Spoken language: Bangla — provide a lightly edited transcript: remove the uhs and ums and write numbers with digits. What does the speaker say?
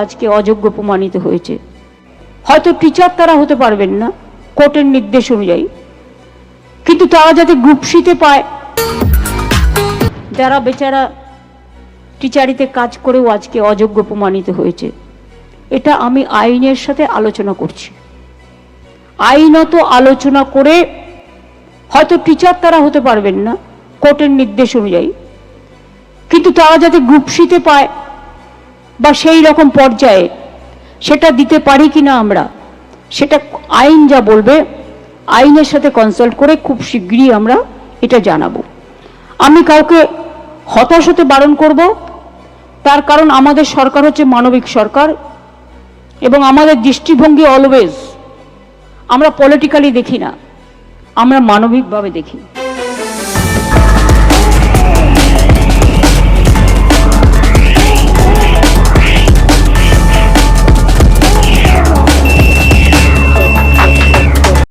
আজকে অযোগ্য প্রমাণিত হয়েছে। হয়তো টিচার তারা হতে পারবেন না কোর্টের নির্দেশ অনুযায়ী, কিন্তু তারা যাতে গ্রুপ সিতে পায়, যারা বেচারা টিচারিতে কাজ করেও আজকে অযোগ্য প্রমাণিত হয়েছে, এটা আমি আইনের সাথে আলোচনা করছি। আইনত আলোচনা করে হয়তো টিচার তারা হতে পারবেন না কোর্টের নির্দেশ অনুযায়ী, কিন্তু তারা যাতে গ্রুপ সিতে পায় বা সেই রকম পর্যায়ে সেটা দিতে পারি কিনা আমরা, সেটা আইন যা বলবে আইনের সাথে কনসাল্ট করে খুব শীঘ্রই আমরা এটা জানাবো। আমি কাউকে হতাশ হতে বারণ করব, তার কারণ আমাদের সরকার হচ্ছে মানবিক সরকার এবং আমাদের দৃষ্টিভঙ্গি অলওয়েজ আমরা পলিটিক্যালি দেখি না, আমরা মানবিকভাবে দেখি।